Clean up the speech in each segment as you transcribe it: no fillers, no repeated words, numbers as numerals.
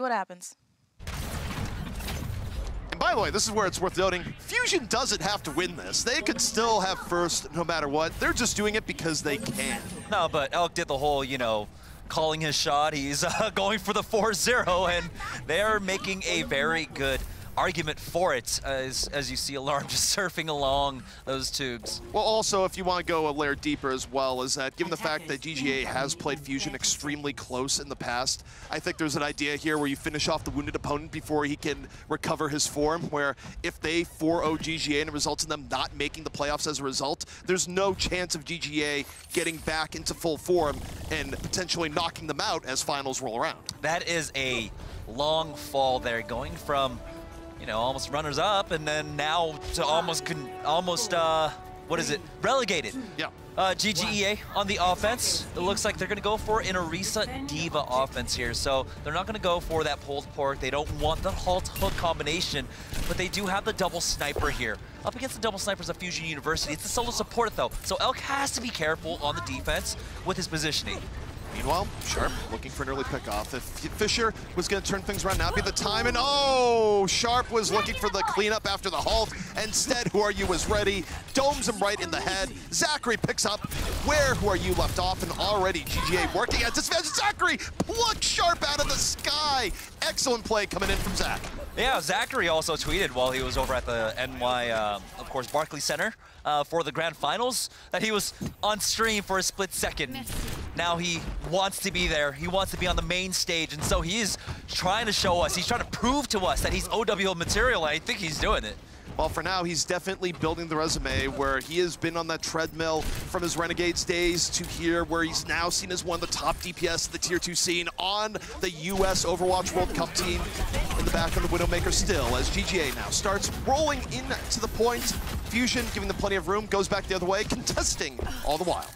what happens. And by the way, this is where it's worth noting, Fusion doesn't have to win this. They could still have first no matter what. They're just doing it because they can. No, but Elk did the whole, you know, calling his shot. He's going for the 4-0, and they're making a very good argument for it, as you see Alarm just surfing along those tubes. Well, also, if you want to go a layer deeper as well, is that given the fact that GGA has played Fusion extremely close in the past, I think there's an idea here where you finish off the wounded opponent before he can recover his form, where if they 4-0 GGA and it results in them not making the playoffs as a result, there's no chance of GGA getting back into full form and potentially knocking them out as finals roll around. That is a long fall there, going from, you know, almost runners-up, and then now to almost, what is it, relegated. Yeah. GGEA on the offense. It looks like they're going to go for an Orisa Diva offense here, so they're not going to go for that pulled pork. They don't want the halt hook combination, but they do have the double sniper here. Up against the double snipers of Fusion University, it's the solo support though, so Elk has to be careful on the defense with his positioning. Meanwhile, Sharp looking for an early pickoff. If Fisher was going to turn things around, now be the time, and oh, Sharp was looking for the cleanup after the halt. Instead, Who Are You was ready, domes him right in the head. Zachary picks up where Who Are You left off, and already GGA working at disadvantage. Zachary plucks Sharp out of the sky. Excellent play coming in from Zach. Yeah, Zachary also tweeted while he was over at the NY, of course, Barclays Center for the grand finals, that he was on stream for a split second. Now he wants to be there. He wants to be on the main stage, and so he is trying to show us, he's trying to prove to us that he's OWL material, and I think he's doing it. Well, for now, he's definitely building the resume where he has been on that treadmill from his Renegades days to here, where he's now seen as one of the top DPS of the Tier 2 scene on the US Overwatch World Cup team in the back of the Widowmaker still, as GGA now starts rolling into the point. Fusion, giving them plenty of room, goes back the other way, contesting all the while.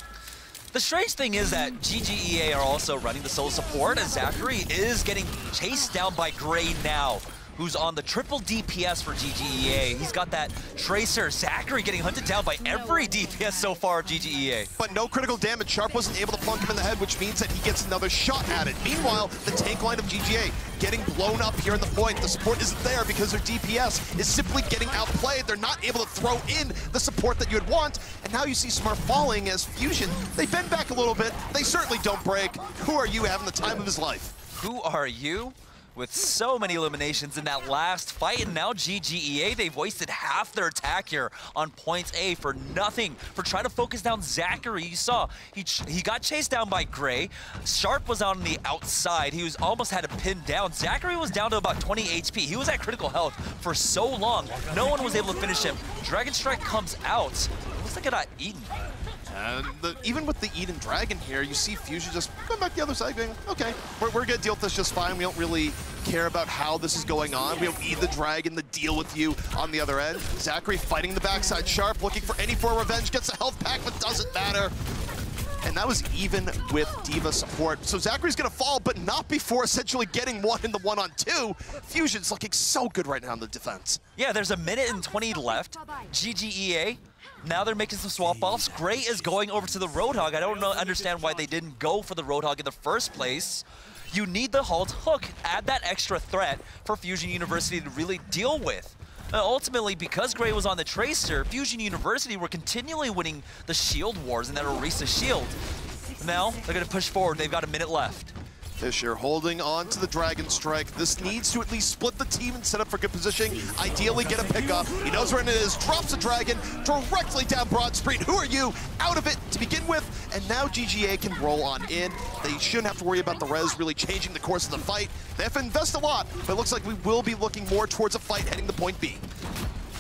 The strange thing is that GGEA are also running the solo support, as Zachary is getting chased down by Gray now, who's on the triple DPS for GGEA. He's got that Tracer. Zachary getting hunted down by every DPS so far of GGEA. But no critical damage. Sharp wasn't able to plunk him in the head, which means that he gets another shot at it. Meanwhile, the tank line of GGA getting blown up here in the point. The support isn't there because their DPS is simply getting outplayed. They're not able to throw in the support that you'd want. And now you see Smart falling as Fusion. They bend back a little bit. They certainly don't break. Who Are You having the time of his life? Who Are You? With so many eliminations in that last fight, and now GGEA, they've wasted half their attack here on point A for nothing, for trying to focus down Zachary. You saw, he got chased down by Gray. Sharp was on the outside. He was almost had to pin down. Zachary was down to about 20 HP. He was at critical health for so long. No one was able to finish him. Dragon Strike comes out. Looks like it got eaten. And even with the Eden Dragon here, you see Fusion just going back the other side going, okay, we're going to deal with this just fine. We don't really care about how this is going on. We don't need the Dragon to deal with you on the other end. Zachary fighting the backside. Sharp looking for any form of revenge. Gets a health pack, but doesn't matter. And that was even with Diva support. So Zachary's going to fall, but not before essentially getting one in the 1-on-2. Fusion's looking so good right now in the defense. Yeah, there's a minute and 20 left. GGEA. Now they're making some swap-offs. Gray is going over to the Roadhog. I don't understand why they didn't go for the Roadhog in the first place. You need the halt hook. Add that extra threat for Fusion University to really deal with. Ultimately, because Gray was on the Tracer, Fusion University were continually winning the shield wars in that Orisa shield. Now, they're going to push forward. They've got a minute left. Fisher holding on to the Dragon Strike. This needs to at least split the team and set up for good positioning. Ideally get a pickup. He knows where it is. Drops the Dragon directly down Broad Street. Who Are You? Out of it to begin with. And now GGA can roll on in. They shouldn't have to worry about the res really changing the course of the fight. They have to invest a lot, but it looks like we will be looking more towards a fight heading to point B.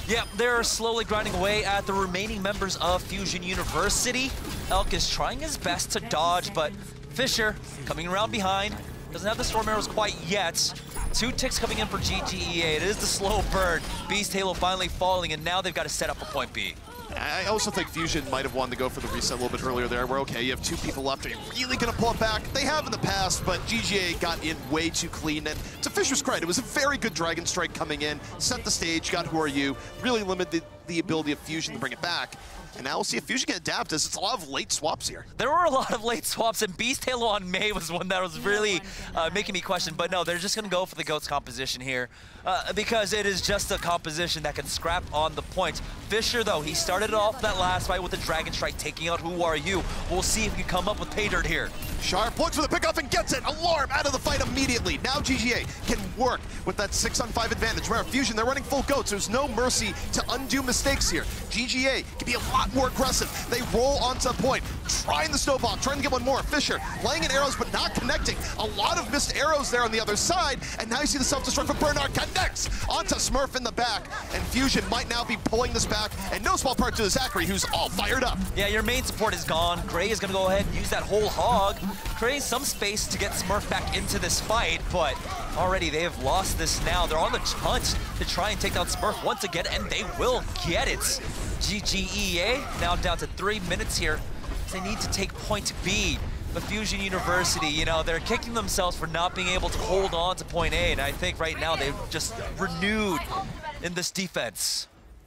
Yeah, they're slowly grinding away at the remaining members of Fusion University. Elk is trying his best to dodge, but Fisher coming around behind. Doesn't have the Storm Arrows quite yet. 2 ticks coming in for GGEA. It is the slow burn. Beast Halo finally falling, and now they've got to set up a point B. I also think Fusion might have wanted to go for the reset a little bit earlier there, where, okay, you have 2 people left. Are you really going to pull it back? They have in the past, but GGA got in way too clean. And to Fisher's credit, it was a very good Dragon Strike coming in, set the stage, got Who Are You, really limited the ability of Fusion to bring it back. And now we'll see if Fusion can adapt, as it's a lot of late swaps here. There were a lot of late swaps, and Beast Halo on Mei was one that was really making me question. But no, they're just going to go for the GOATS composition here because it is just a composition that can scrap on the point. Fisher, though, he started off that last fight with the Dragon Strike, taking out Who Are You. We'll see if he can come up with pay dirt here. Sharp looks for the pickoff and gets it. Alarm out of the fight immediately. Now GGA can work with that 6-on-5 advantage. Remember, Fusion, they're running full GOATs. There's no mercy to undo mistakes here. GGA can be a lot more aggressive. They roll onto a point, trying the snowball, trying to get one more. Fisher laying in arrows but not connecting. A lot of missed arrows there on the other side. And now you see the self-destruct from Bernard connects onto Smurf in the back. And Fusion might now be pulling this back. And no small part to the Zachary, who's all fired up. Yeah, your main support is gone. Gray is going to go ahead and use that whole hog, create some space to get Smurf back into this fight, but already they have lost this now. They're on the hunt to try and take down Smurf once again, and they will get it. GGEA now down to 3 minutes here. They need to take point B. But Fusion University, you know, they're kicking themselves for not being able to hold on to point A, and I think right now they've just renewed in this defense.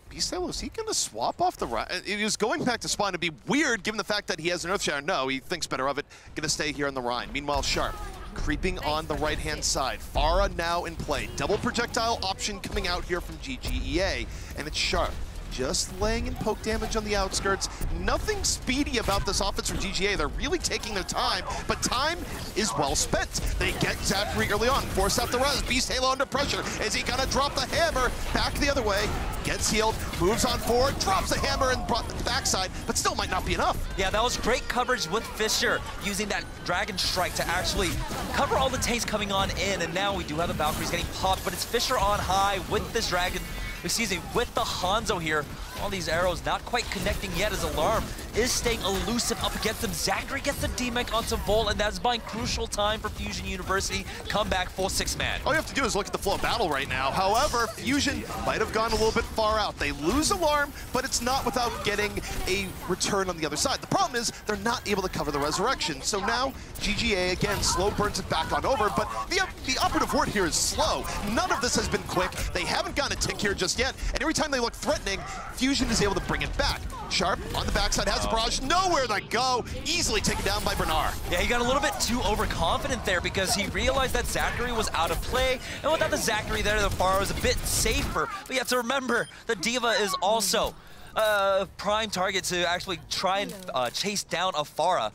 Beast Halo, is he going to swap off the right? He was going back to spawn. It'd be weird given the fact that he has an Earthshatter. No, he thinks better of it. Going to stay here on the Rhine. Meanwhile, Sharp creeping on the right-hand side. Pharah now in play. Double projectile option coming out here from GGEA, and it's Sharp just laying in poke damage on the outskirts. Nothing speedy about this offense from GGA. They're really taking their time, but time is well spent. They get Zachary early on, force out the res. Beast Halo under pressure. Is he gonna drop the hammer? Back the other way, gets healed, moves on forward, drops the hammer and the backside, but still might not be enough. Yeah, that was great coverage with Fisher, using that Dragon Strike to actually cover all the tanks coming on in, and now we do have the Valkyries getting popped, but it's Fisher on high with this Dragon. Excuse me, with the Hanzo here. All these arrows not quite connecting yet as Alarm is staying elusive up against him. Zachary gets the D-Mech onto Volt, and that's buying crucial time for Fusion University. Come back full 6-man. All you have to do is look at the flow of battle right now. However, Fusion might have gone a little bit far out. They lose Alarm, but it's not without getting a return on the other side. The problem is they're not able to cover the resurrection. So now GGA again slow burns it back on over, but the operative word here is slow. None of this has been quick. They haven't gotten a tick here just yet, and every time they look threatening, Fusion is able to bring it back. Sharp on the backside has a barrage, nowhere to go, easily taken down by Bernard. Yeah, he got a little bit too overconfident there because he realized that Zachary was out of play, and without the Zachary there, the Pharah was a bit safer. But you have to remember, the Diva is also a prime target to actually try and chase down a Pharah.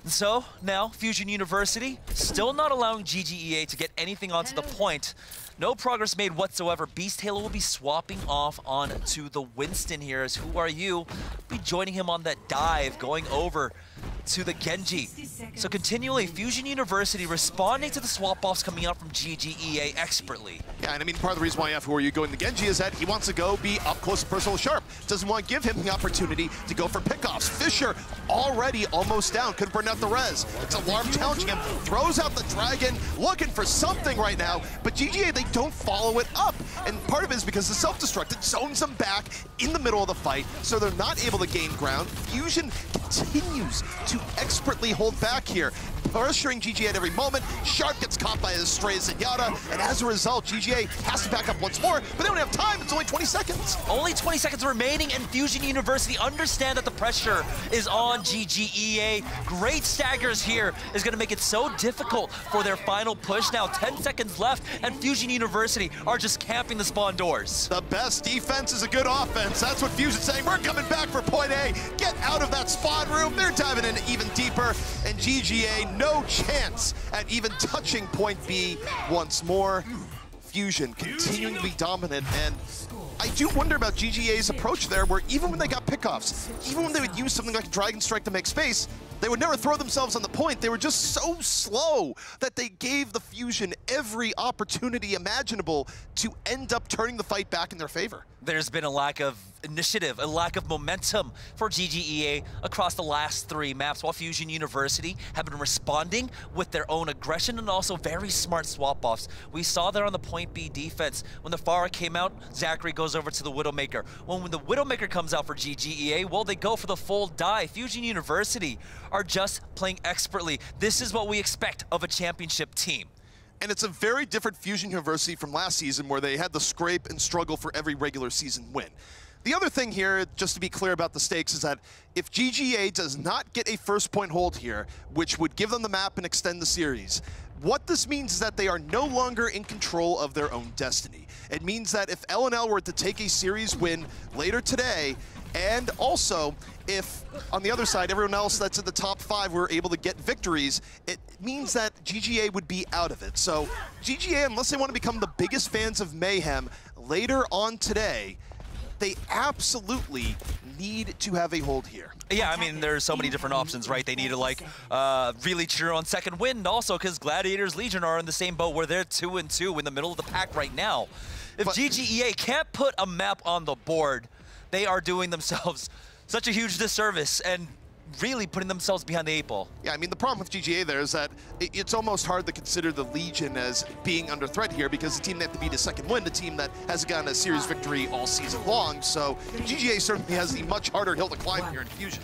So now, Fusion University still not allowing GGEA to get anything onto the point. No progress made whatsoever. Beast Halo will be swapping off on to the Winston here as Who Are You? Be joining him on that dive, going over to the Genji. So continually, Fusion University responding to the swap-offs coming out from GGEA expertly. Yeah, and I mean, part of the reason why you have Who Are You going to Genji is that he wants to go be up close and personal with Sharp. Doesn't want to give him the opportunity to go for pickoffs. Fisher already almost down, could burn out the res. It's Alarm challenging him, throws out the Dragon, looking for something right now, but GGA, they don't follow it up. And part of it is because the self-destruct, it zones them back in the middle of the fight, so they're not able to gain ground. Fusion continues to expertly hold back here, pressuring GGA at every moment. Sharp gets caught by his stray Zenyatta, and as a result, GGA has to back up once more, but they don't have time, it's only 20 seconds. Only 20 seconds remaining, and Fusion University understand that the pressure is on GGEA. Great staggers here is gonna make it so difficult for their final push. Now 10 seconds left, and Fusion University are just camping the spawn doors. The best defense is a good offense. That's what Fusion's saying. We're coming back for point A. Get out of that spawn room. They're diving in even deeper, and GGA no chance at even touching point B once more. Fusion continuing to be dominant, and I do wonder about GGA's approach there, where even when they got pickoffs, even when they would use something like a Dragon Strike to make space, they would never throw themselves on the point. They were just so slow that they gave the Fusion every opportunity imaginable to end up turning the fight back in their favor. There's been a lack of initiative, a lack of momentum for GGEA across the last 3 maps, while Fusion University have been responding with their own aggression and also very smart swap-offs. We saw there on the point B defense. When the Pharah came out, Zachary goes over to the Widowmaker. When the Widowmaker comes out for GGEA, well, they go for the full dive. Fusion University are just playing expertly. This is what we expect of a championship team. And it's a very different Fusion University from last season, where they had the scrape and struggle for every regular season win. The other thing here, just to be clear about the stakes, is that if GGA does not get a first point hold here, which would give them the map and extend the series, what this means is that they are no longer in control of their own destiny. It means that if LNL were to take a series win later today, and also, if, on the other side, everyone else that's in the top 5 were able to get victories, it means that GGA would be out of it. So GGA, unless they want to become the biggest fans of Mayhem later on today, they absolutely need to have a hold here. Yeah, I mean, there's so many different options, right? They need to, like, really cheer on second wind also, because Gladiators Legion are in the same boat where they're 2-2 in the middle of the pack right now. If GGEA can't put a map on the board, they are doing themselves such a huge disservice and really putting themselves behind the 8 ball. Yeah, I mean, the problem with GGA there is that it's almost hard to consider the Legion as being under threat here because the team they have to beat is second win, the team that hasn't gotten a series victory all season long. So GGA certainly has a much harder hill to climb here in Fusion.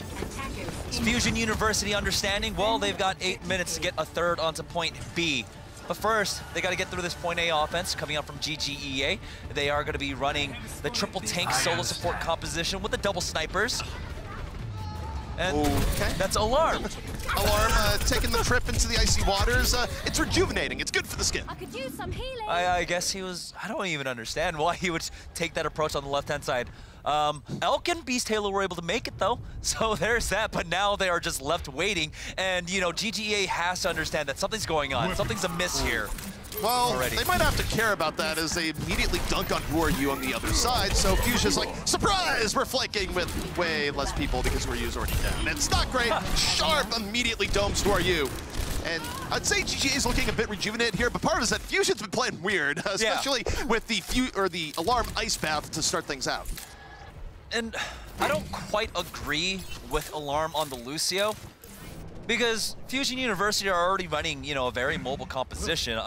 Is Fusion University understanding? Well, they've got 8 minutes to get a third onto point B. But first, they got to get through this point A offense coming out from GGEA. They are going to be running the triple tank solo support composition with the double snipers. And that's Alarm. Alarm taking the trip into the icy waters. It's rejuvenating. It's good for the skin. I could use some healing. I guess he was, I don't even understand why he would take that approach on the left-hand side. Elk and Beast Halo were able to make it though, so there's that, but now they are just left waiting, and you know, GGA has to understand that something's going on, something's amiss here. Well, already. They might have to care about that as they immediately dunk on Who Are You on the other side, so Fusion's like, surprise, we're flanking with way less people because Who Are You's already down. And it's not great. Sharp immediately domes Who Are You. And I'd say GGA is looking a bit rejuvenated here, but part of it is that Fusion's been playing weird, especially with the Alarm Ice Bath to start things out. And I don't quite agree with Alarm on the Lucio, because Fusion University are already running, you know, a very mobile composition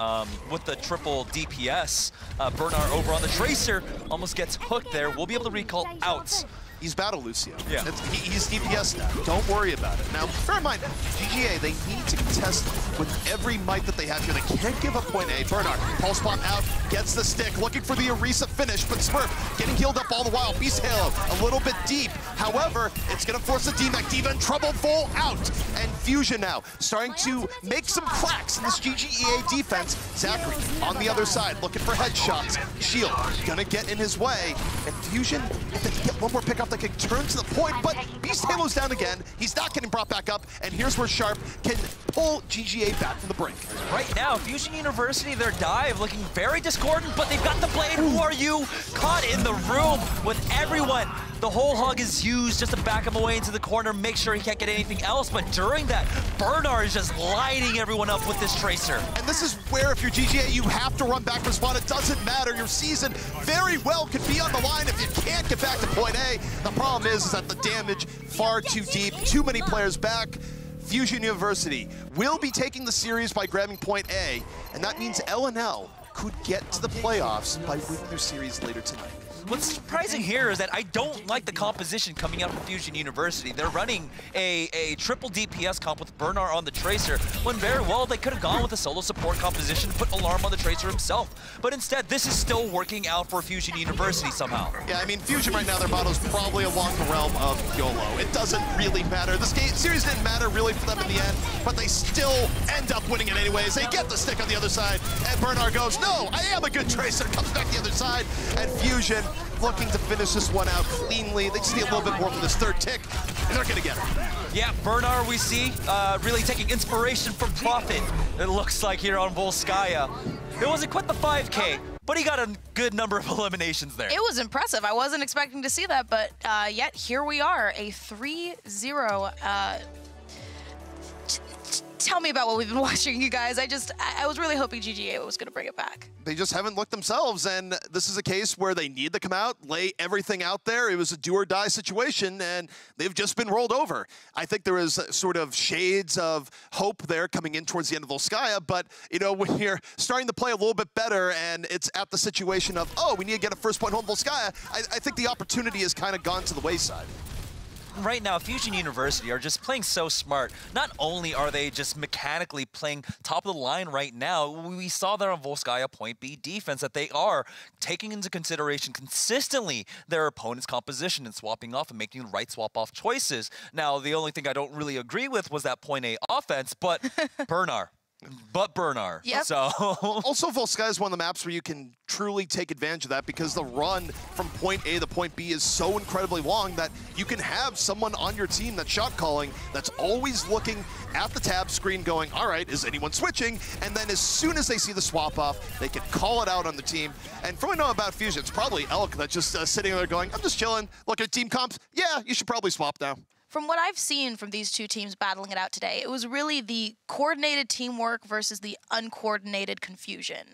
with the triple DPS. Bernard over on the Tracer almost gets hooked there. We'll be able to recall out. He's Battle Lucio. Yeah. He's DPS now. Don't worry about it. Now, bear in mind, GGA, they need to contest with every might that they have here. They can't give up point A. Bernard, pulse pop out, gets the stick, looking for the Orisa finish, but Smurf getting healed up all the while. Beast Halo a little bit deep. However, it's going to force the DMAC. Diva in trouble, full out. And Fusion now starting to make some cracks in this GGEA defense. Zachary on the other side, looking for headshots. Shield going to get in his way. And Fusion, if they can get one more pick up, they can turn to the point, but Beast Halo's down again. He's not getting brought back up, and here's where Sharp can pull GGA back from the brink. Right now, Fusion University, their dive looking very discordant, but they've got the blade. Who Are You? Caught in the room with everyone. The whole hug is used just to back him away into the corner, make sure he can't get anything else, but during that, Bernard is just lighting everyone up with this Tracer. And this is where, if you're GGA, you have to run back for spawn. It doesn't matter. Your season very well could be on the line if you can't get back to point A. The problem is that the damage far too deep, too many players back. Fusion University will be taking the series by grabbing point A, and that means LNL could get to the playoffs by winning their series later tonight. What's surprising here is that I don't like the composition coming out from Fusion University. They're running a triple DPS comp with Bernard on the Tracer, when very well they could have gone with a solo support composition, put Alarm on the Tracer himself. But instead, this is still working out for Fusion University somehow. Yeah, I mean, Fusion right now, their model's probably along the realm of YOLO. It doesn't really matter. This series didn't matter really for them in the end, but they still end up winning it anyways. They get the stick on the other side, and Bernard goes, no, I am a good Tracer, comes back the other side, and Fusion looking to finish this one out cleanly. They just need a little bit more from this third tick, and they're gonna get it. Yeah, Bernard we see really taking inspiration from Prophet, it looks like, here on Volskaya. It wasn't quite the 5K, but he got a good number of eliminations there. It was impressive. I wasn't expecting to see that, but yet here we are, a 3-0. Tell me about what we've been watching, you guys. I was really hoping GGA was going to bring it back. They just haven't looked themselves, and this is a case where they need to come out, lay everything out there. It was a do-or-die situation, and they've just been rolled over. I think there is sort of shades of hope there coming in towards the end of Volskaya, but, you know, when you're starting to play a little bit better and it's at the situation of, oh, we need to get a first point home Volskaya, I think the opportunity has kind of gone to the wayside. right now, Fusion University are just playing so smart. Not only are they just mechanically playing top of the line right now, we saw that on Volskaya Point B defense that they are taking into consideration consistently their opponent's composition and swapping off and making the right swap-off choices. Now, the only thing I don't really agree with was that Point A offense, but Bernard. Yep. So also, Volskaya is one of the maps where you can truly take advantage of that because the run from point A to point B is so incredibly long that you can have someone on your team that's shot calling that's always looking at the tab screen going, all right, is anyone switching? And then as soon as they see the swap off, they can call it out on the team. And from what I know about Fusion, it's probably Elk that's just sitting there going, I'm just chilling, look at team comps. Yeah, you should probably swap now. From what I've seen from these two teams battling it out today, it was really the coordinated teamwork versus the uncoordinated confusion.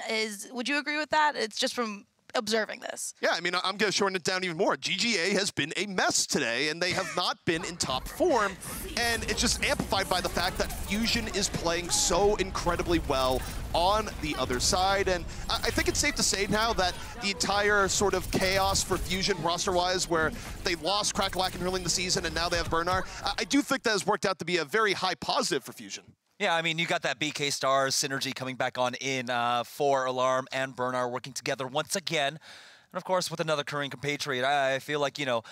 Would you agree with that? It's just from observing this. Yeah, I mean, I'm going to shorten it down even more. GGA has been a mess today, and they have not been in top form, and it's just amplified by the fact that Fusion is playing so incredibly well on the other side, and I think it's safe to say now that the entire sort of chaos for Fusion roster-wise, where they lost Crackalack early in the season, and now they have Bernard, I do think that has worked out to be a very high positive for Fusion. Yeah, I mean, you got that BK Stars synergy coming back on in for Alarm and Bernard working together once again. And of course, with another Korean compatriot, I feel like, you know,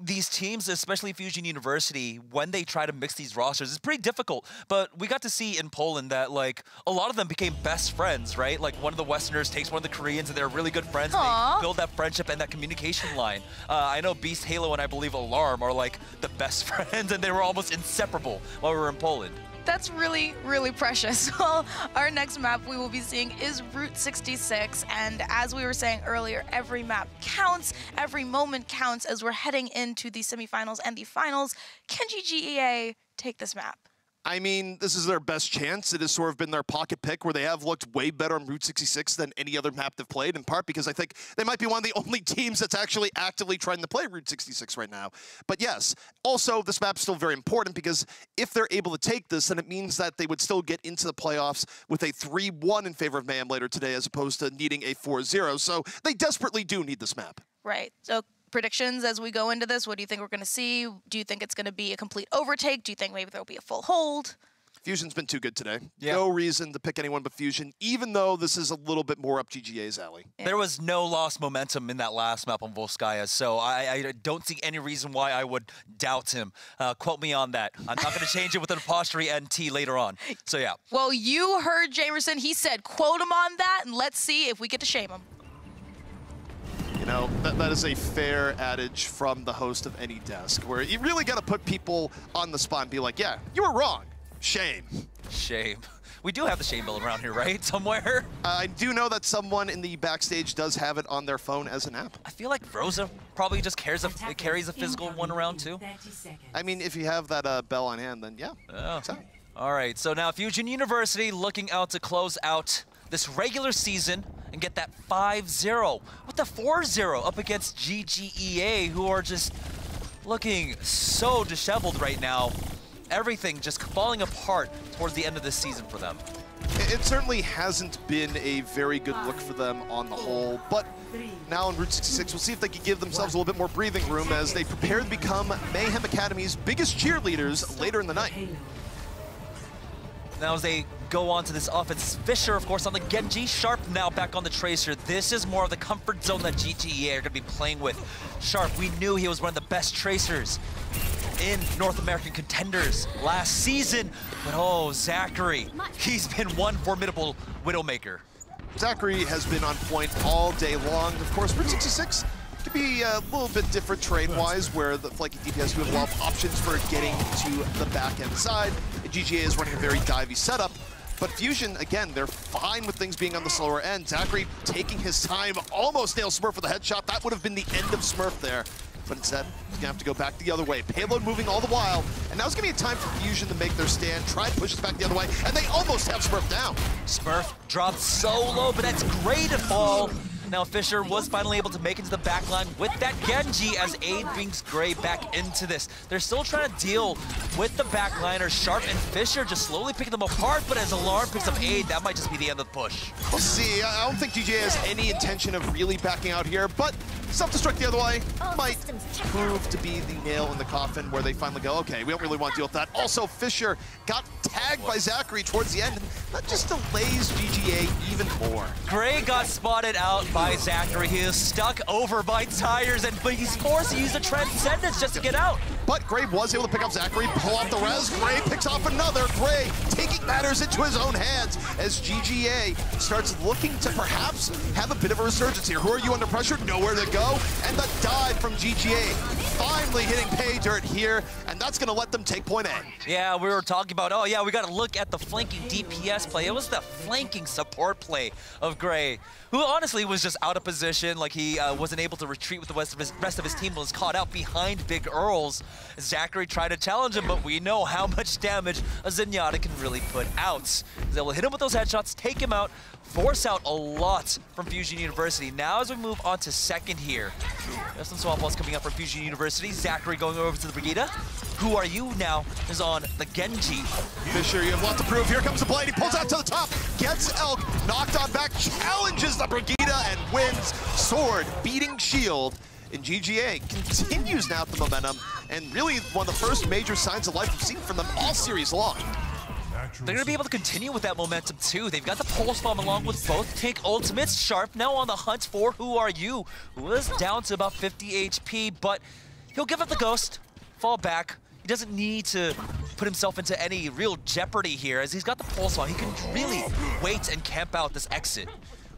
these teams, especially Fusion University, when they try to mix these rosters, it's pretty difficult. But we got to see in Poland that, like, a lot of them became best friends, right? Like, one of the Westerners takes one of the Koreans, and they're really good friends. And they build that friendship and that communication line. I know Beast, Halo, and I believe Alarm are, like, the best friends, and they were almost inseparable while we were in Poland. That's really, really precious. Well, our next map we will be seeing is Route 66, and as we were saying earlier, every map counts, every moment counts as we're heading into the semifinals and the finals. Can GGEA take this map? I mean, this is their best chance. It has sort of been their pocket pick where they have looked way better on Route 66 than any other map they've played, in part because I think they might be one of the only teams that's actually actively trying to play Route 66 right now. But yes, also this map's still very important because if they're able to take this, then it means that they would still get into the playoffs with a 3-1 in favor of Mayhem later today as opposed to needing a 4-0. So they desperately do need this map. Right. So predictions as we go into this, what do you think we're going to see? Do you think it's going to be a complete overtake? Do you think maybe there'll be a full hold? Fusion's been too good today. Yeah. No reason to pick anyone but Fusion, even though this is a little bit more up GGA's alley. Yeah. There was no lost momentum in that last map on Volskaya, so I don't see any reason why I would doubt him. Quote me on that. I'm not going to change it with an apostrophe NT later on. So yeah. Well, you heard Jamerson. He said quote him on that, and let's see if we get to shame him. You know, that is a fair adage from the host of any desk, where you really got to put people on the spot and be like, yeah, you were wrong. Shame. Shame. We do have the shame bill around here, right? Somewhere? I do know that someone in the backstage does have it on their phone as an app. I feel like Rosa probably just carries a physical one around too. I mean, if you have that bell on hand, then yeah. Oh. All right, so now Fusion University looking out to close out this regular season and get that 5-0 with the 4-0 up against GGEA, who are just looking so disheveled right now. Everything just falling apart towards the end of this season for them. It certainly hasn't been a very good look for them on the whole, but now in Route 66, we'll see if they can give themselves a little bit more breathing room as they prepare to become Mayhem Academy's biggest cheerleaders later in the night. Now as they go on to this offense, Fisher, of course, on the Genji. Sharp now back on the Tracer. This is more of the comfort zone that GGEA are going to be playing with. Sharp, we knew he was one of the best Tracers in North American Contenders last season. But oh, Zachary, he's been one formidable Widowmaker. Zachary has been on point all day long. Of course, Route 66 could be a little bit different terrain-wise, where the flanking DPS do have a lot of options for getting to the back-end side. GGA is running a very divey setup, but Fusion, again, they're fine with things being on the slower end. Zachary taking his time, almost nails Smurf with a headshot. That would have been the end of Smurf there. But instead, he's gonna have to go back the other way. Payload moving all the while, and now it's gonna be a time for Fusion to make their stand, try and push it back the other way, and they almost have Smurf down. Smurf dropped so low, but that's great to fall. Now Fisher was finally able to make it to the backline with that Genji as Aid brings Gray back into this. They're still trying to deal with the backliners. Sharp and Fisher just slowly picking them apart, but as Alarm picks up Aid, that might just be the end of the push. We'll see. I don't think GGA has any intention of really backing out here, but Self-destruct the other way might prove to be the nail in the coffin where they finally go, okay, we don't really want to deal with that. Also, Fisher got tagged by Zachary towards the end, and that just delays GGA even more. Gray got spotted out by Zachary. He is stuck over by tires, but he's forced to use the Transcendence just to get out. But Gray was able to pick up Zachary, pull off the res. Gray picks off another. Gray taking matters into his own hands as GGA starts looking to perhaps have a bit of a resurgence here. Who are you under pressure? Nowhere to go. And the dive from GGA finally hitting pay dirt here, and that's going to let them take point A. Yeah, we were talking about, oh yeah, we got to look at the flanking DPS play. It was the flanking support play of Gray, who honestly was just out of position, like he wasn't able to retreat with the rest of his team, was caught out behind Big Earls. Zachary tried to challenge him, but we know how much damage a Zenyatta can really put out. They will hit him with those headshots, take him out, force out a lot from Fusion University. Now as we move on to second here, there's some swap balls coming up from Fusion University. Zachary going over to the Brigida. Who are you now is on the Genji. Fisher, you have a lot to prove. Here comes the blade. He pulls out to the top, gets Elk, knocked on back, challenges the Brigida and wins. Sword beating Shield. And GGA continues now with the momentum, and really one of the first major signs of life we've seen from them all series long. They're going to be able to continue with that momentum too. They've got the Pulse Bomb along with both tank ultimates. Sharp now on the hunt for Who Are You, who is down to about 50 HP, but he'll give up the Ghost, fall back. He doesn't need to put himself into any real jeopardy here, as he's got the Pulse Bomb. He can really wait and camp out this exit.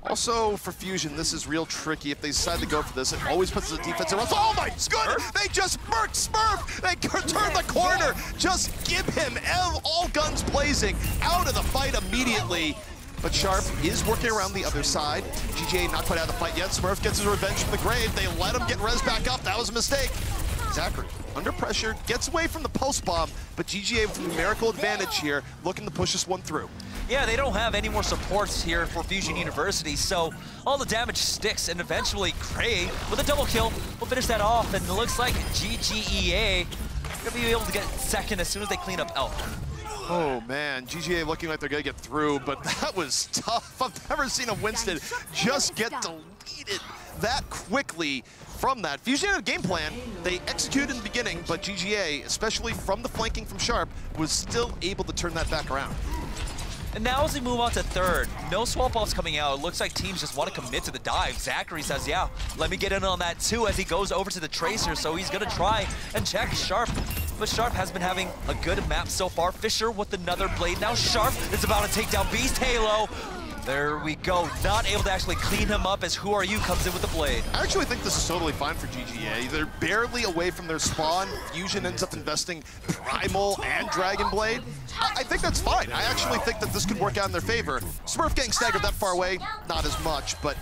Also, for Fusion, this is real tricky. If they decide to go for this, it always puts the defense around. Oh my goodness! They just murked Smurf! They turn the corner! Just give him all guns blazing out of the fight immediately. But Sharp is working around the other side. GGA not quite out of the fight yet. Smurf gets his revenge from the grave. They let him get res back up. That was a mistake. Zachary, under pressure, gets away from the Pulse Bomb, but GGA with numerical advantage here, looking to push this one through. Yeah, they don't have any more supports here for Fusion University, so all the damage sticks, and eventually Gray, with a double kill, will finish that off, and it looks like GGEA gonna be able to get second as soon as they clean up Elk. Oh man, GGA looking like they're gonna get through, but that was tough. I've never seen a Winston just get deleted that quickly from that. Fusion had a game plan. They executed in the beginning, but GGA, especially from the flanking from Sharp, was still able to turn that back around. And now as we move on to third, no swap offs coming out. It looks like teams just want to commit to the dive. Zachary says, yeah, let me get in on that too, as he goes over to the Tracer, so he's gonna try and check Sharp. But Sharp has been having a good map so far. Fisher with another blade. Now Sharp is about to take down Beast Halo. There we go. Not able to actually clean him up as Who Are You comes in with the blade. I actually think this is totally fine for GGA. They're barely away from their spawn. Fusion ends up investing Primal and Dragon Blade. I think that's fine. I actually think that this could work out in their favor. Smurf getting staggered that far away, not as much, but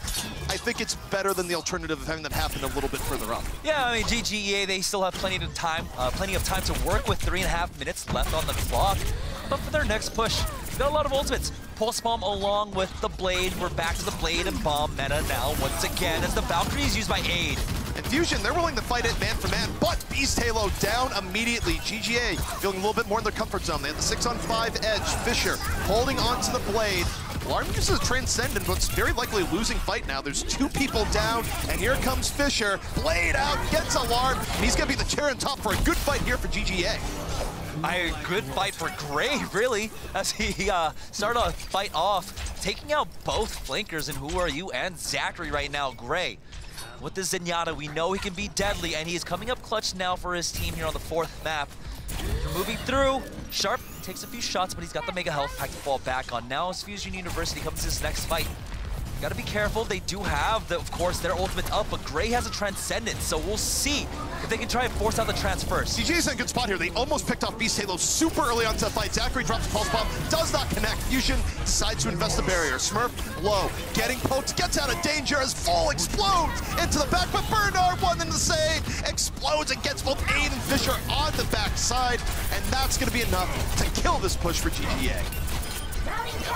I think it's better than the alternative of having that happen a little bit further up. Yeah, I mean, GGEA, they still have plenty of time to work with 3.5 minutes left on the clock. But for their next push, got a lot of ultimates. Pulse Bomb along with the Blade. We're back to the Blade and Bomb meta now once again as the Valkyrie is used by Aid. And Fusion, they're willing to fight it man for man, but Beast Halo down immediately. GGA feeling a little bit more in their comfort zone. They have the 6-on-5 edge. Fisher holding on to the Blade. Alarm uses a Transcendent, but it's very likely a losing fight now. There's 2 people down, and here comes Fisher. Blade out, gets Alarm, and he's gonna be the cherry on top for a good fight here for GGA. A good fight for Gray, really, as he started a fight off, taking out both flankers in Who Are You and Zachary right now. Gray, with the Zenyatta, we know he can be deadly, and he is coming up clutch now for his team here on the 4th map. They're moving through. Sharp takes a few shots, but he's got the Mega Health Pack to fall back on. Now as Fusion University comes to this next fight, gotta be careful. They do have, of course, their ultimate up, but Gray has a Transcendence, so we'll see if they can try and force out the trans first. GGA's in a good spot here. They almost picked off Beast Halo super early onto the fight. Zachary drops a Pulse Bomb, does not connect. Fusion decides to invest the barrier. Smurf low, getting poked, gets out of danger as Full explodes into the back, but Bernard one in the save, explodes and gets both Aid and Fisher on the backside, and that's gonna be enough to kill this push for GGA.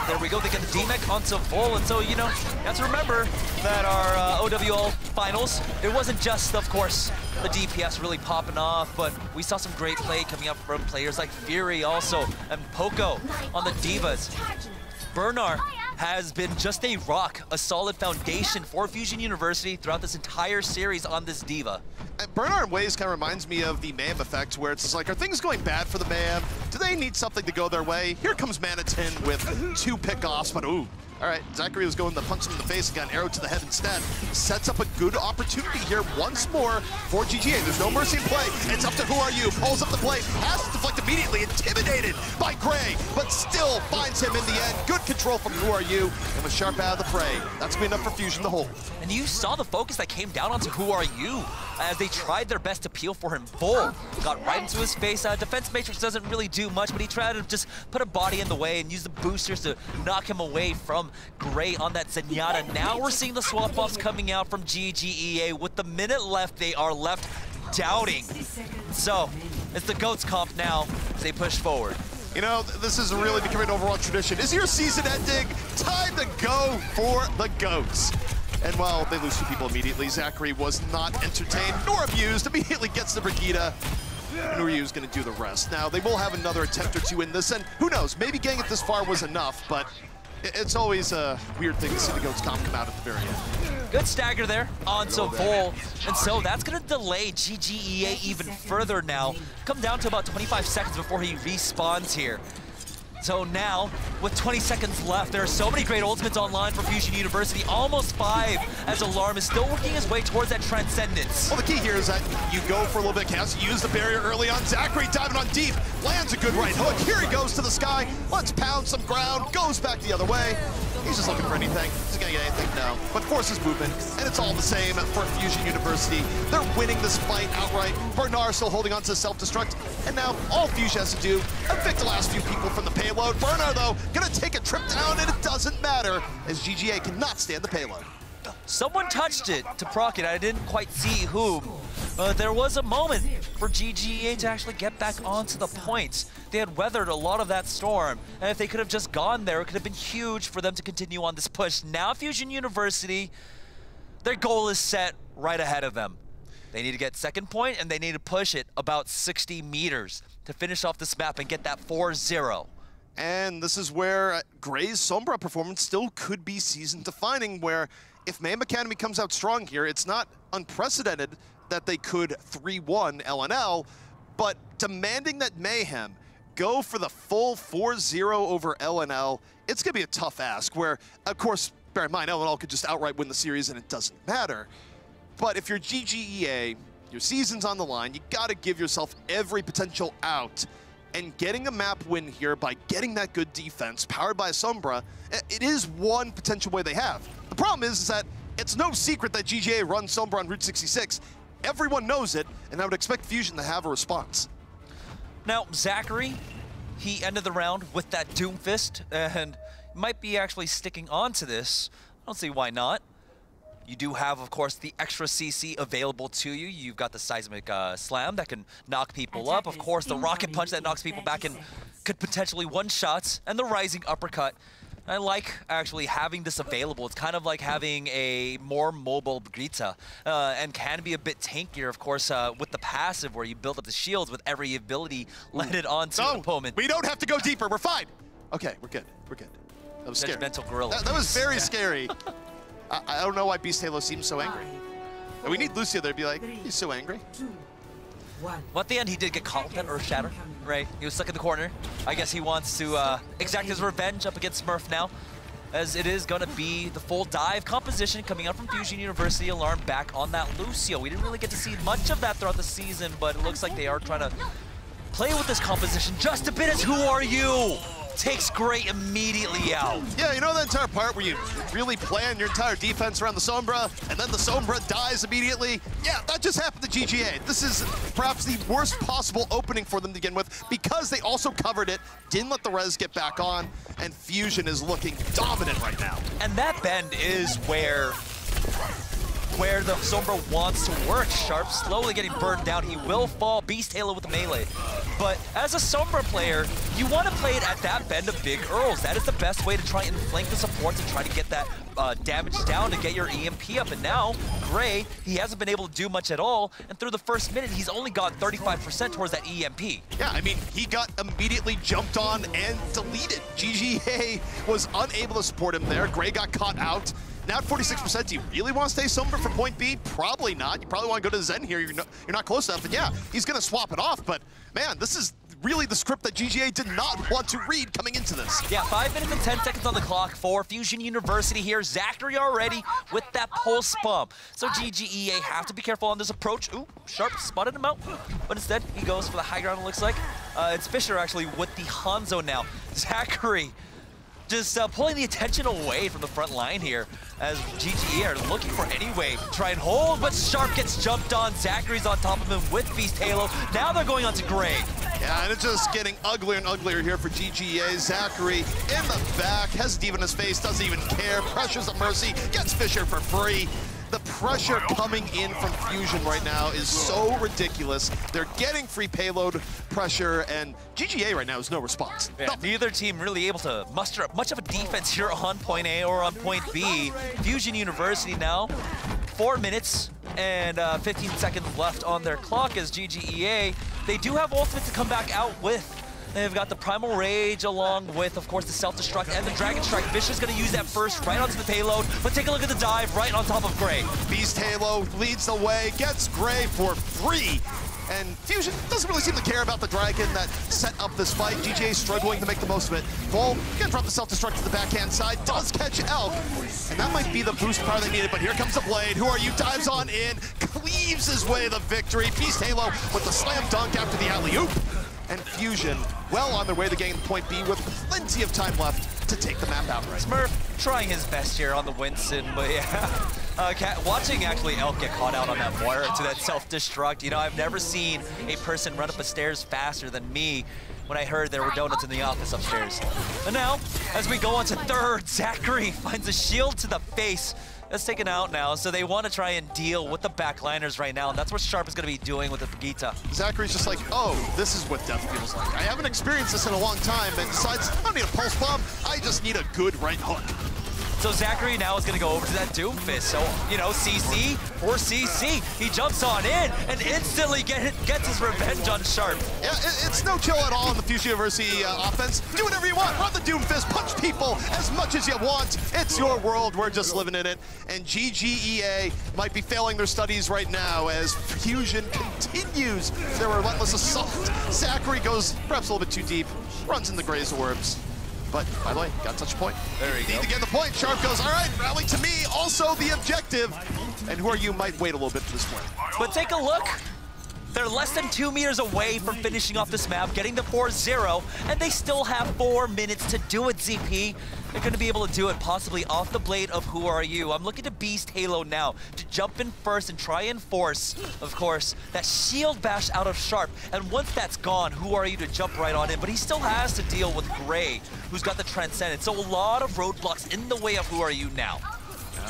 There we go, they get the D-Mech onto Vol, and so, you know, you have to remember that our OWL finals, it wasn't just, of course, the DPS really popping off, but we saw some great play coming up from players like Fury also, and Poco on the Divas. Bernard has been just a rock, a solid foundation for Fusion University throughout this entire series on this Diva. And Bernard in ways kind of reminds me of the Mayhem effect, where it's just like, are things going bad for the Mayhem? Do they need something to go their way? Here comes Manitin with 2 pickoffs, but ooh. All right, Zachary was going to punch him in the face and got an arrow to the head instead. Sets up a good opportunity here once more for GGA. There's no mercy in play. It's up to Who Are You. Pulls up the blade. Has to deflect immediately. Intimidated by Gray, but still finds him in the end. Good control from Who Are You, and was sharp out of the fray. That's been enough for Fusion to hold. And you saw the focus that came down onto Who Are You as they tried their best to peel for him. Bull got right into his face. Defense Matrix doesn't really do much, but he tried to just put a body in the way and use the boosters to knock him away from Gray on that Zenyatta. Now we're seeing the swap offs coming out from GGEA. With the minute left, they are left doubting. So it's the GOATS comp now as they push forward. You know, this is really becoming an Overwatch tradition. Is your season ending? Time to go for the GOATs. And well, they lose 2 people immediately. Zachary was not entertained nor amused. Immediately gets the Brigitte. And Who Are You is going to do the rest. Now, they will have another attempt or 2 in this, and who knows, maybe getting it this far was enough, but it's always a weird thing to see the GOATS comp come out at the very end. Good stagger there onto Vol, and so that's going to delay GGEA even further now. Come down to about 25 seconds before he respawns here. So now, with 20 seconds left, there are so many great ultimates online for Fusion University. Almost 5 as Alarm is still working his way towards that Transcendence. Well, the key here is that you go for a little bit of chaos. You use the barrier early on. Zachary diving on deep. Lands a good right hook. Here he goes to the sky. Let's pound some ground. Goes back the other way. He's just looking for anything. Is he going to get anything? No. But forces movement, and it's all the same for Fusion University. They're winning this fight outright. Bernard still holding on to self-destruct. And now all Fusion has to do, evict the last few people from the payload. Bernard, though, going to take a trip down, and it doesn't matter, as GGA cannot stand the payload. Someone touched it to proc it. I didn't quite see whom. There was a moment for GGA to actually get back onto the points. They had weathered a lot of that storm, and if they could have just gone there, it could have been huge for them to continue on this push. Now Fusion University, their goal is set right ahead of them. They need to get 2nd point, and they need to push it about 60 meters to finish off this map and get that 4-0. And this is where Gray's Sombra performance still could be season-defining, where if Mayhem Academy comes out strong here, it's not unprecedented that they could 3-1 LNL, but demanding that Mayhem go for the full 4-0 over LNL, it's going to be a tough ask, where, of course, bear in mind, LNL could just outright win the series and it doesn't matter. But if you're GGEA, your season's on the line, you got to give yourself every potential out. And getting a map win here by getting that good defense, powered by Sombra, it is one potential way they have. The problem is that it's no secret that GGA runs Sombra on Route 66. Everyone knows it, and I would expect Fusion to have a response. Now, Zachary, he ended the round with that Doomfist, and might be actually sticking on to this. I don't see why not. You do have, of course, the extra CC available to you. You've got the Seismic Slam that can knock people up. Of course, the Rocket Punch that knocks people back and could potentially one-shots, and the Rising Uppercut. I like actually having this available. It's kind of like having a more mobile Brigitte, and can be a bit tankier, of course, with the passive where you build up the shields with every ability landed onto an opponent. We don't have to go deeper. We're fine. Okay, we're good. We're good. That was scary. Judgmental Gorilla. That was very scary. I don't know why Beast Halo seems so angry. We need Lucio there to be like, he's so angry. Well, at the end, he did get caught with that Earth Shatter, right? He was stuck in the corner. I guess he wants to exact his revenge up against Smurf now, as it is going to be the full dive composition coming out from Fusion University. Alarm back on that Lucio. We didn't really get to see much of that throughout the season, but it looks like they are trying to play with this composition just a bit as Who Are You? Takes Gray immediately out. Yeah, you know that entire part where you really plan your entire defense around the Sombra, and then the Sombra dies immediately? Yeah, that just happened to GGA. This is perhaps the worst possible opening for them to begin with, because they also covered it, didn't let the res get back on, and Fusion is looking dominant right now. And that bend is where where the Sombra wants to work. Sharp slowly getting burned down. He will fall. Beast Halo with the melee. But as a Sombra player, you want to play it at that bend of big Earls. That is the best way to try and flank the supports and try to get that damage down to get your EMP up. And now, Gray, he hasn't been able to do much at all. And through the first minute, he's only got 35% towards that EMP. Yeah, I mean, he got immediately jumped on and deleted. GGA was unable to support him there. Gray got caught out. Now at 46%, do you really want to stay Sombra for point B? Probably not. You probably want to go to Zen here. You're not close enough. And yeah, he's going to swap it off. But man, this is really the script that GGA did not want to read coming into this. Yeah, 5 minutes and 10 seconds on the clock for Fusion University here. Zachary already with that pulse bomb. So GGEA have to be careful on this approach. Ooh, Sharp spotted him out. But instead, he goes for the high ground, it looks like. It's Fisher actually with the Hanzo now. Zachary just pulling the attention away from the front line here as GGE are looking for any way to try and hold, but Sharp gets jumped on. Zachary's on top of him with Beast Halo. Now they're going on to Gray. Yeah, and it's just getting uglier and uglier here for GGA. Zachary in the back, has Diva in his face, doesn't even care, pressures the Mercy, gets Fisher for free. The pressure coming in from Fusion right now is so ridiculous. They're getting free payload pressure, and GGA right now is no response. Yeah, neither team really able to muster up much of a defense here on point A or on point B. Fusion University now, 4 minutes and 15 seconds left on their clock as GGEA. They do have ultimate to come back out with. They've got the Primal Rage along with, of course, the Self-Destruct and the Dragon Strike. Fisher's going to use that first right onto the payload, but take a look at the dive right on top of Gray. Beast Halo leads the way, gets Gray for free. And Fusion doesn't really seem to care about the Dragon that set up this fight. GGA struggling to make the most of it. Bull gonna drop the Self-Destruct to the backhand side, does catch Elk, and that might be the boost power they needed, but here comes the Blade. Who are you? Dives on in, cleaves his way to the victory. Beast Halo with the slam dunk after the alley-oop. And Fusion well on their way to getting point B with plenty of time left to take the map outright. Smurf trying his best here on the Winston, but yeah. Watching actually Elk get caught out on that wire to that self-destruct, you know, I've never seen a person run up the stairs faster than me when I heard there were donuts in the office upstairs. And now, as we go on to third, Zachary finds a shield to the face. That's taken out now, so they want to try and deal with the backliners right now, and that's what Sharp is going to be doing with the Vegeta. Zachary's just like, oh, this is what death feels like. I haven't experienced this in a long time, and decides, I don't need a pulse bomb, I just need a good right hook. So Zachary now is going to go over to that Doomfist. So, you know, CC for CC. He jumps on in and instantly gets his revenge on Sharp. Yeah, it's no chill at all in the Fusion University offense. Do whatever you want. Run the Doomfist. Punch people as much as you want. It's your world. We're just living in it. And GGEA might be failing their studies right now as Fusion continues their relentless assault. Zachary goes perhaps a little bit too deep. Runs in the Gray's orbs. But, by the way, got touch point. There you go. Need to get the point. Sharp goes, all right, rally to me, also the objective. And who are you might wait a little bit for this play. But take a look. They're less than 2 meters away from finishing off this map, getting the 4-0, and they still have 4 minutes to do it, ZP. They're going to be able to do it possibly off the blade of Who Are You. I'm looking to Beast Halo now to jump in first and try and force, of course, that shield bash out of Sharp. And once that's gone, Who Are You to jump right on in. But he still has to deal with Gray, who's got the Transcendence. So a lot of roadblocks in the way of Who Are You now.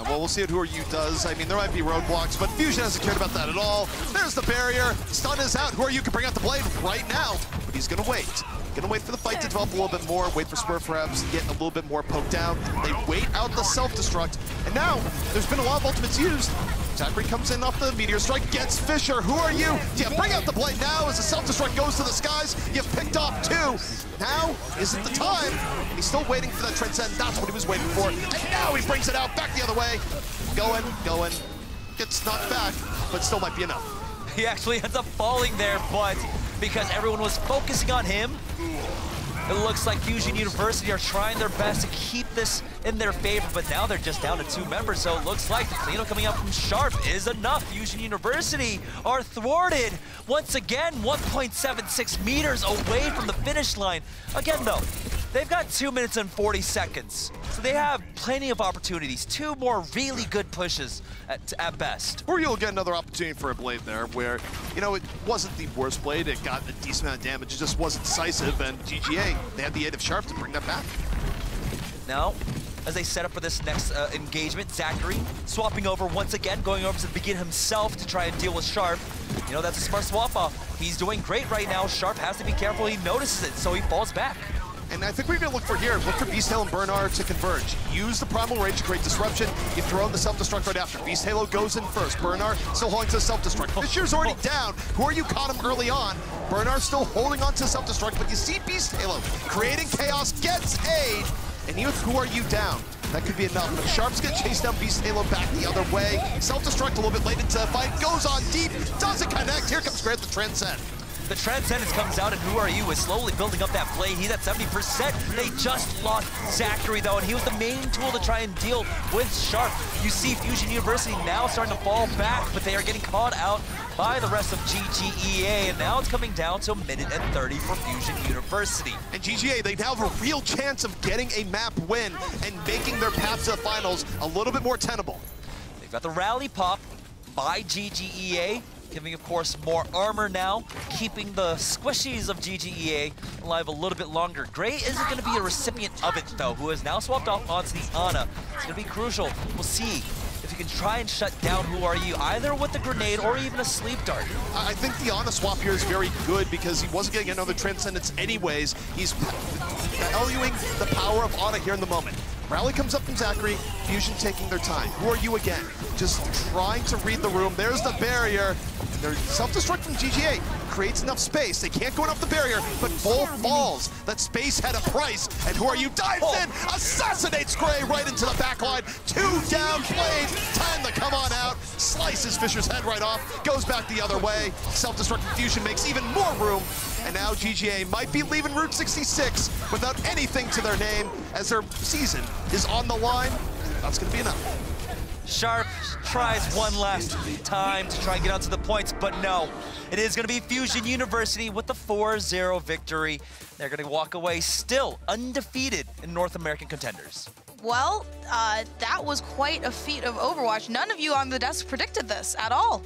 Well, we'll see what Who Are You does. I mean, there might be roadblocks, but Fusion hasn't cared about that at all. There's the barrier. Stun is out. Who Are You can bring out the blade right now, but he's going to wait. Gonna wait for the fight to develop a little bit more, wait for Smurf perhaps to get a little bit more poked down. They wait out the self-destruct, and now there's been a lot of ultimates used. Zachary comes in off the Meteor Strike, gets Fisher. Who are you? Yeah, bring out the blade now as the self-destruct goes to the skies. You've picked off 2. Now isn't the time. He's still waiting for that Transcend. That's what he was waiting for. And now he brings it out back the other way. Going. Gets knocked back, but still might be enough. He actually ends up falling there, but because everyone was focusing on him, it looks like Fusion University are trying their best to keep this in their favor, but now they're just down to 2 members, so it looks like the cleanup coming out from Sharp is enough. Fusion University are thwarted once again, 1.76 meters away from the finish line. Again, though, they've got 2 minutes and 40 seconds, so they have plenty of opportunities. 2 more really good pushes at best. Or you'll get another opportunity for a blade there where, you know, it wasn't the worst blade. It got a decent amount of damage. It just wasn't decisive, and GGA, they had the aid of Sharp to bring that back. Now, as they set up for this next engagement. Zachary swapping over once again, going over to Begin himself to try and deal with Sharp. You know, that's a smart swap off. He's doing great right now. Sharp has to be careful. He notices it, so he falls back. And I think we're going to look for Beast Halo and Bernard to converge. Use the Primal Rage to create disruption. You throw in the self-destruct right after. Beast Halo goes in first. Bernard still holding to the self-destruct. Fisher's already down. Who are you caught him early on? Bernard still holding on to self-destruct, but you see Beast Halo creating chaos, gets aid, and even Who Are You down. That could be enough, but Sharp's gonna chase down Beast Halo back the other way. Self-destruct a little bit late into the fight, goes on deep, doesn't connect. Here comes Grant the Transcend. The Transcendence comes out, and Who Are You is slowly building up that play. He's at 70%. They just lost Zachary, though, and he was the main tool to try and deal with Sharp. You see Fusion University now starting to fall back, but they are getting caught out by the rest of GGEA, and now it's coming down to a minute and 30 for Fusion University. And GGA, they now have a real chance of getting a map win and making their path to the finals a little bit more tenable. They've got the rally pop by GGEA, giving, of course, more armor now, keeping the squishies of GGEA alive a little bit longer. Gray isn't going to be a recipient of it, though, who has now swapped off onto the Ana. It's going to be crucial. We'll see if you can try and shut down Who Are You, either with the grenade or even a sleep dart. I think the Ana swap here is very good because he wasn't getting another Transcendence anyways. He's valuing the power of Ana here in the moment. Rally comes up from Zachary, Fusion taking their time. Who Are You again? Just trying to read the room. There's the barrier. Their self-destruct from GGA creates enough space. They can't go enough the barrier, but Bull falls. That space had a price, and Who Are You dives in, assassinates Gray right into the back line. 2 down plays, time to come on out. Slices Fisher's head right off, goes back the other way. Self-destruct from Fusion makes even more room. And now GGA might be leaving Route 66 without anything to their name as their season is on the line. That's going to be enough. Sharp tries one last time to try and get onto the points, but no. It is going to be Fusion University with the 4-0 victory. They're going to walk away still undefeated in North American Contenders. Well, that was quite a feat of Overwatch. None of you on the desk predicted this at all.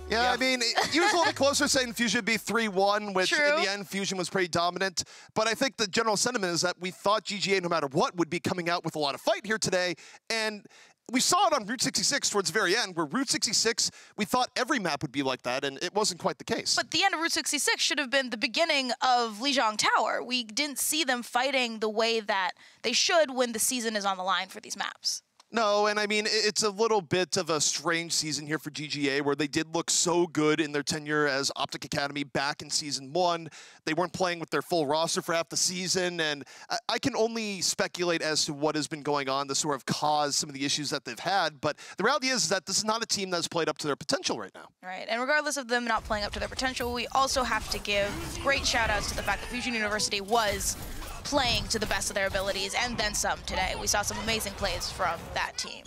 Yeah, I mean, you was a little bit closer saying Fusion would be 3-1, which True. in the end, Fusion was pretty dominant. But I think the general sentiment is that we thought GGA, no matter what, would be coming out with a lot of fight here today. And we saw it on Route 66 towards the very end, where Route 66, we thought every map would be like that, and it wasn't quite the case. But the end of Route 66 should have been the beginning of Lijiang Tower. We didn't see them fighting the way that they should when the season is on the line for these maps. No, and I mean, it's a little bit of a strange season here for GGA, where they did look so good in their tenure as Optic Academy back in Season 1. They weren't playing with their full roster for half the season, and I can only speculate as to what has been going on to sort of cause some of the issues that they've had, but the reality is that this is not a team that's played up to their potential right now. Right, and regardless of them not playing up to their potential, we also have to give great shout-outs to the fact that Fusion University was playing to the best of their abilities, and then some today. We saw some amazing plays from that team.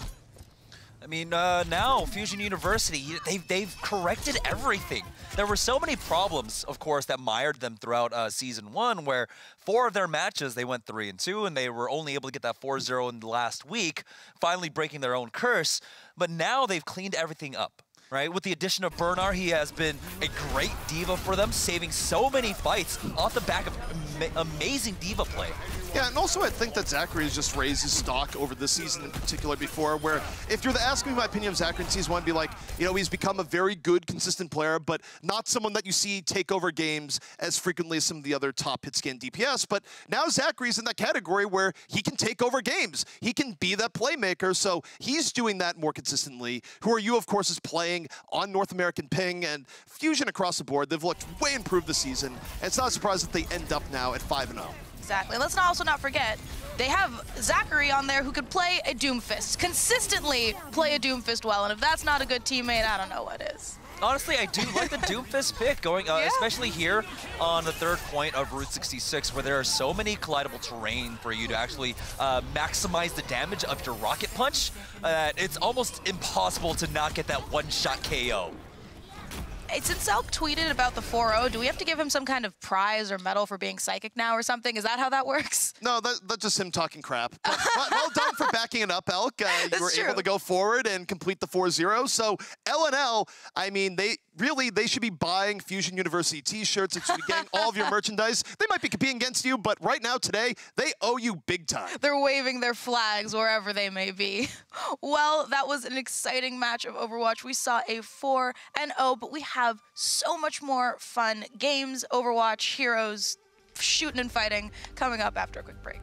I mean, now Fusion University, they've corrected everything. There were so many problems, of course, that mired them throughout Season 1, where 4 of their matches, they went 3-2, and they were only able to get that 4-0 in the last week, finally breaking their own curse. But now they've cleaned everything up. Right? With the addition of Bernard, he has been a great diva for them, saving so many fights off the back of amazing diva play. Yeah, and also I think that Zachary has just raised his stock over this season in particular before, where if you're asking me my opinion of Zachary in Season 1, I'd be like, you know, he's become a very good, consistent player, but not someone that you see take over games as frequently as some of the other top hit scan DPS. But now Zachary's in that category where he can take over games. He can be that playmaker, so he's doing that more consistently. Who Are You, of course, is playing on North American Ping, and Fusion across the board, they've looked way improved this season. And it's not a surprise that they end up now at 5-0. Exactly. Let's also not forget, they have Zachary on there who could play a Doomfist, consistently play a Doomfist well, and if that's not a good teammate, I don't know what is. Honestly, I do like the Doomfist pick, going, especially here on the 3rd point of Route 66, where there are so many collidable terrain for you to actually maximize the damage of your rocket punch. It's almost impossible to not get that one-shot KO. Since Elk tweeted about the 4-0, do we have to give him some kind of prize or medal for being psychic now or something? Is that how that works? No, that's just him talking crap. But well done for backing it up, Elk. You were able to go forward and complete the 4-0. So LNL, I mean, really, they should be buying Fusion University t-shirts. They should be getting all of your merchandise. They might be competing against you, but right now, today, they owe you big time. They're waving their flags wherever they may be. Well, that was an exciting match of Overwatch. We saw a 4-0, but we have so much more fun games, Overwatch, heroes, shooting and fighting coming up after a quick break.